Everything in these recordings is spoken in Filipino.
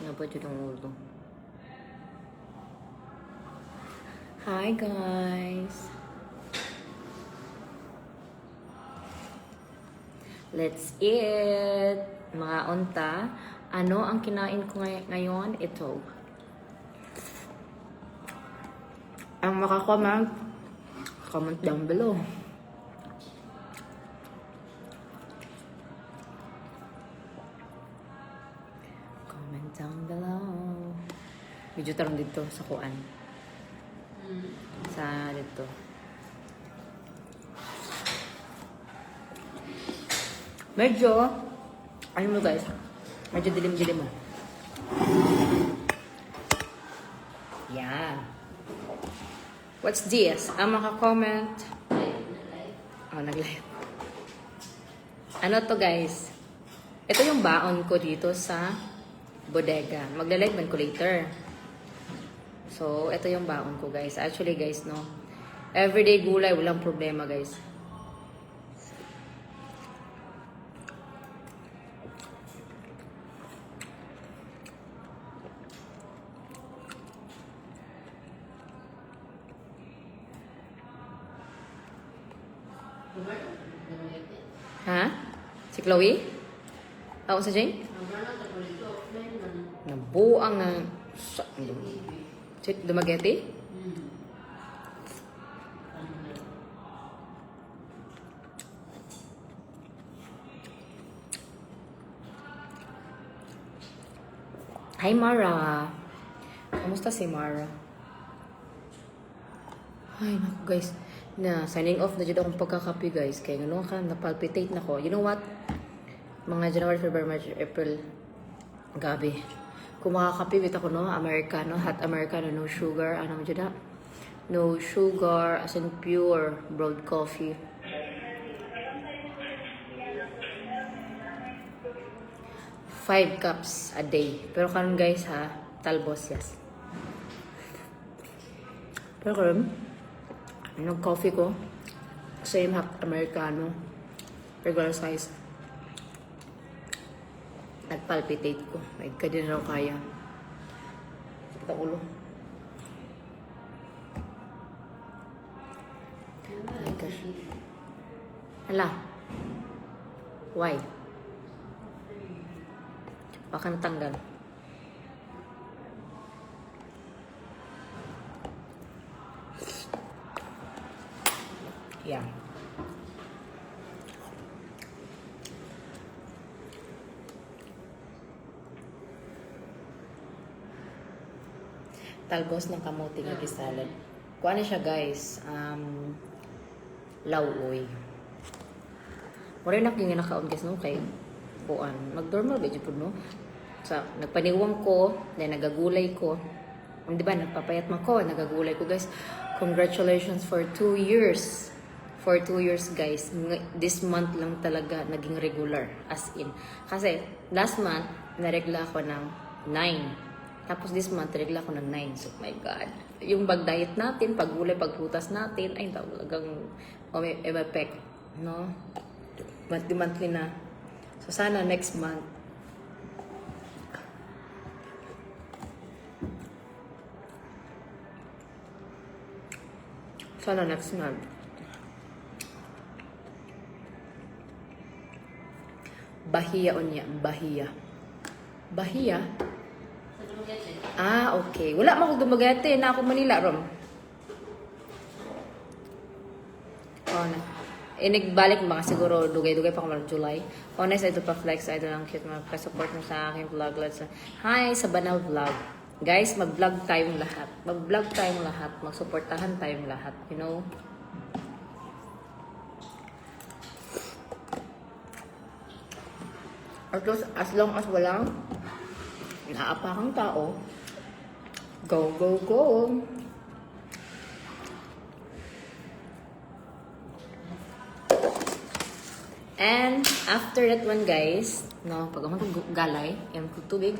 Dapat yun ang ulo. Hi guys! Let's eat! Mga unta, ano ang kinain ko ngayon? Ito. Ang makakomment, comment down below. Comment down below. Medyo tarong dito sa kuan. Sa dito. Medyo, ano mo guys? Medyo dilim-dilim mo. Yeah. What's this? Ang maka-comment. Oh, nag-live. Ano to guys? Ito yung baon ko dito sa bodega. Magla-live man ko later. So, ito yung baon ko guys. Actually guys, no. Everyday gulay, walang problema guys. Ha? Si Chloe? Ako sa Jane? Nabuang na... Si Dumaguete? Hi Mara! Kamusta si Mara? Ay naku guys, na signing off na dyan akong pagkakapi guys. Kaya nga ka, napalpitate na ko. You know what? Mga January, February, March, April, gabi. Kung makakapi, wait ako no, Americano, hot Americano, no sugar, ano mo dyan na? No sugar, as in pure brewed coffee. Five cups a day. Pero karon guys ha, talbos yes. Pero karon, yung coffee ko, same hot Americano, regular size. Nagpalpitate ko. May ka din raw kaya. Kita ulo. Oh my gosh. Hala. Why? Baka natanggal. Yeah. Talbos ng kamote nga salad. Kuha na siya guys. Lauoy. Wala na kaya nakaon guys no kay kuan. Nag-normal gadyo po no. Sa nagpaniwang ko, then nagagulay ko. Di ba nagpapayat man ko, nagagulay ko guys. Congratulations for 2 years. For 2 years guys. This month lang talaga naging regular as in. Kasi last month naregla ako ng 9. Tapos this month, regla ko ng 9. So, my God. Yung pag-diet natin, pag-gulay, pag-prutas natin, ay talagang may effect. No? Monthly na. So, sana next month. Sana next month. Bahia o niya. Bahia. Bahia? Ah, okay. Wala mo akong Dumaguete. Na ako Manila, Rom. Oh, na. Nagbalik mga siguro dugay-dugay pa ako July. Honest, ito pa flex. Ito lang cute. Mag-support mo sa akin vlog. Hi, sa Banal Vlog. Guys, mag-vlog tayong lahat. Mag-vlog tayong lahat. Mag-supportahan tayong lahat. You know? As long as walang naapakang tao, go, go, go! And after that one guys, no, pag ako galay, yung tubig,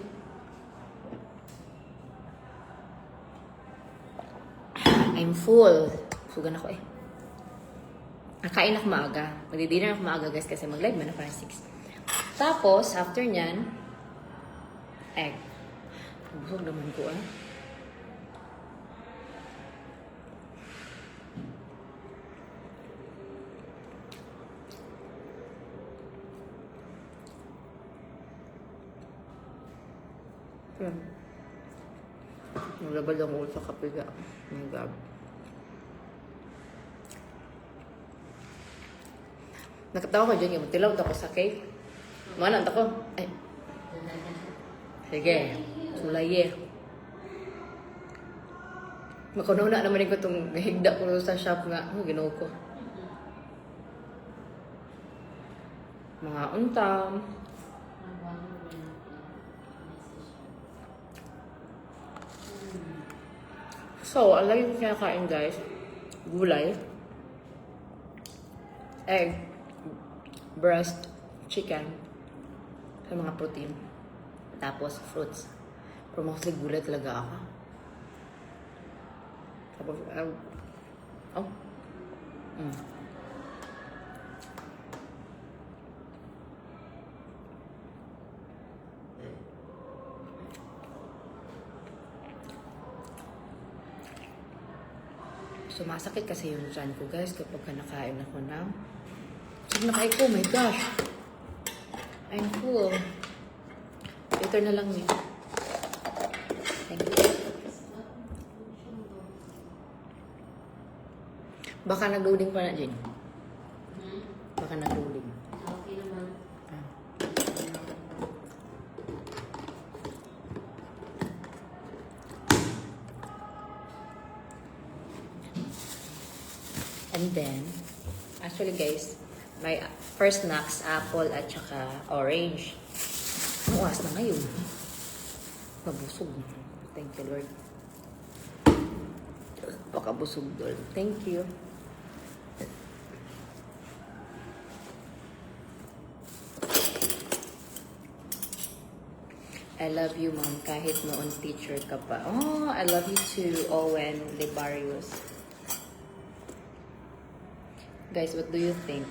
I'm full. Sugan ako eh. Nakain ako maaga. Magdi-dinner ako maaga guys kasi mag-live man ako ng 6. Tapos, after nyan, egg. Busog naman ko ah. Yan. Naglabad ang ulo sa kapiga. Oh my God. Nakatawa ko dyan yung tilaw ako sa cake. Mana ako? Ay. Sige. Sulaye. Makununa naman ko itong higda ko sa shop nga. Oh, ginoo ko. Mga untam. So, ang lagi ko kinakain guys. Gulay. Egg. Breast. Chicken. Sa mga protein. Tapos fruits. Pero mostly gulay talaga ako. Tapos, oh. Sumasakit kasi yung tiyan ko guys kapag nakain ako ng... Sige nakain ko, oh my gosh! I'm full. Later na lang niya. Thank you. Baka nag-loading pa na, Jen. Baka nag-loading. Okay naman. And then, actually guys, my first snacks, apple at saka orange. Ang oras na ngayon. Mabusog. Thank you, Lord. Pakabusog, Lord. Thank you. I love you, Mom, kahit noon teacher ka pa. Oh, I love you too, Owen Libarius. Guys, what do you think?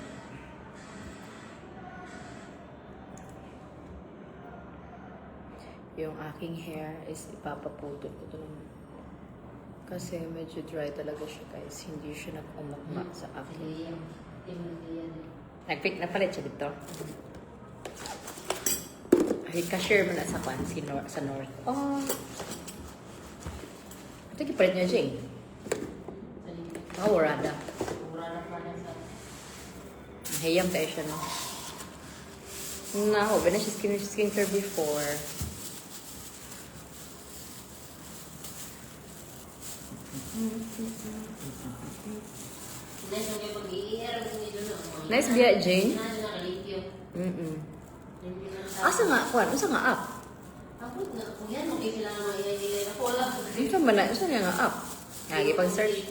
Yung aking hair is ipapaputol ko ito naman. Kasi medyo dry talaga siya, guys. Hindi siya nag-umakma sa akin. Nag-pick na palit siya dito. Ay, ka-share mo na sa kwan, sa North. Oh! Ito kipalit niya, Jane. Oh, warada. Hayam tayo siya, no? No, ba na siya skincare before. Nice biya, Jane. Asa nga, kwan? Asa nga app? Ito ba na? Asa nga app? Lagi pang search.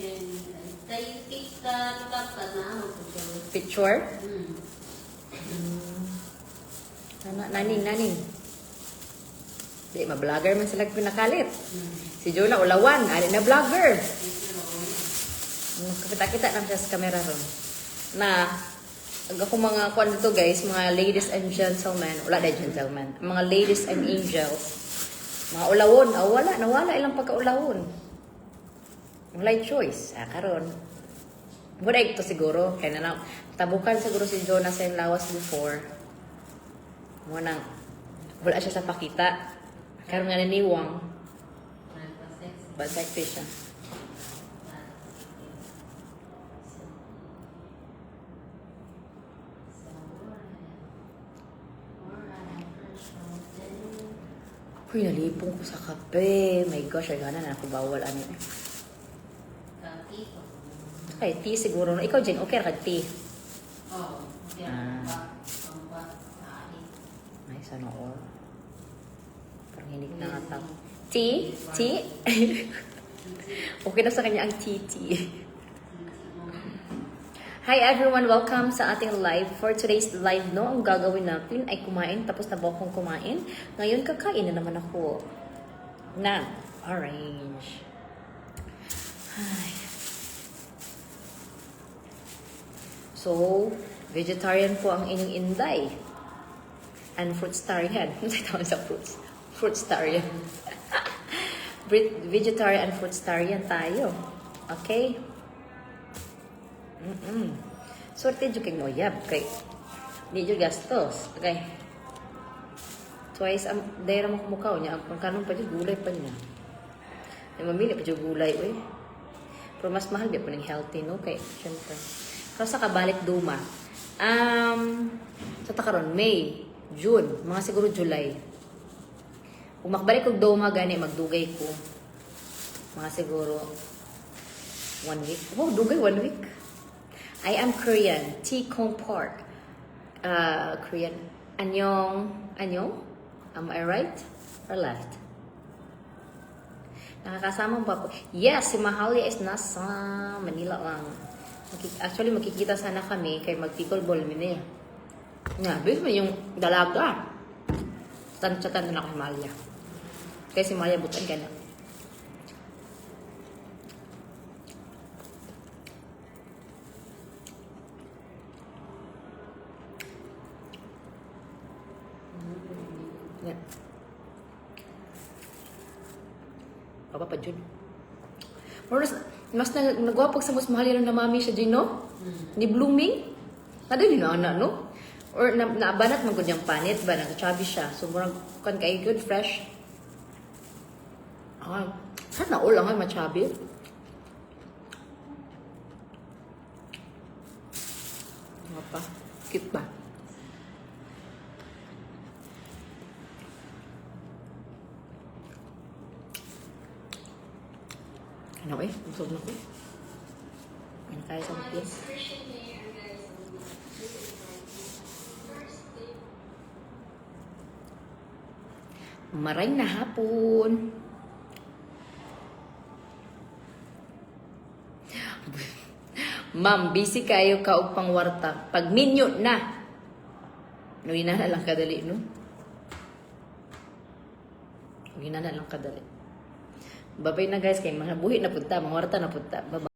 Picture? Naning. Di, ma-vlogger man sila pinakalit. Si Jonah Ulawan, ali na vlogger. Kapita-kita lang siya sa camera ron. Na, ako mga kwan dito guys, mga ladies and gentlemen, wala na gentlemen, mga ladies and angels, mga ulawon, nawala ilang pagka-ulawon. Wala choice, karon. Muna ito siguro, kaya na tabukan siguro si Jonah sa lawas before. Muna, wala siya sa pakita. Karon nga naniwang. But sexy siya. Uy, nalipong ko sa kape. My gosh, ay gana na ako bawal. Ano eh. Okay, tea siguro. Ikaw, Jen, okay ka tea? Oo. Ay, sana all. Parang hindi na natap. Tea? Tea? Okay na sa kanya ang tea. Hi everyone! Welcome sa ating live. For today's live, no, ang gagawin natin ay kumain. Tapos na ba akong kumain? Ngayon, kakain na naman ako ng orange. Ay. So, vegetarian po ang inyong inday. And fruitstarian. Hindi tawag sa fruits. Fruitstarian. Vegetarian and fruitarian tayo. Okay? Sorte jud kay moyab kay di jud gastos. Okay. Twice dahil mo kumukaw niya ang kanon pa jud gulay pa niya. Ay mamili pa jud gulay oy. Pero mas mahal di pa ning healthy no kay syempre. Pero sa kabalik duma. Sa takaron May, June, mga siguro July. Kung makbalik kog duma gani magdugay ko. Mga siguro 1 week. Oh, dugay 1 week. I am Korean. T. Kong Park. Korean. Annyeong. Annyeong? Am I right or left? Nakakasama pa po. Yes, si Mahalia is nasa Manila lang. Actually, makikita sana kami kay mag-pickleball mini. Nga, bis mo yung dalaga. Tan-chatan na ako si Mahalia. Kaya si Mahalia butan ka na. Yan. Papa pa dyan. Mas nagwapag sa mas mahal na mami siya dyan, no? Ni blooming. Nada yun na, no? Or naabanat man ko niyang panit ba? Nag-chubby siya. So, murang kan kay good, fresh. Sana all lang ay ma-chubby. Ano pa? Cute ba? Ano eh? Busog na ko. Ano kaya sa mga Maray na hapon. Ma'am, busy kayo ka og pangwarta. Pag minyo na. Nuwi na lang kadali, no? Nuwi na lang kadali. Babay na guys, kay mga buhi na punta, mga warta na punta. Bye-bye.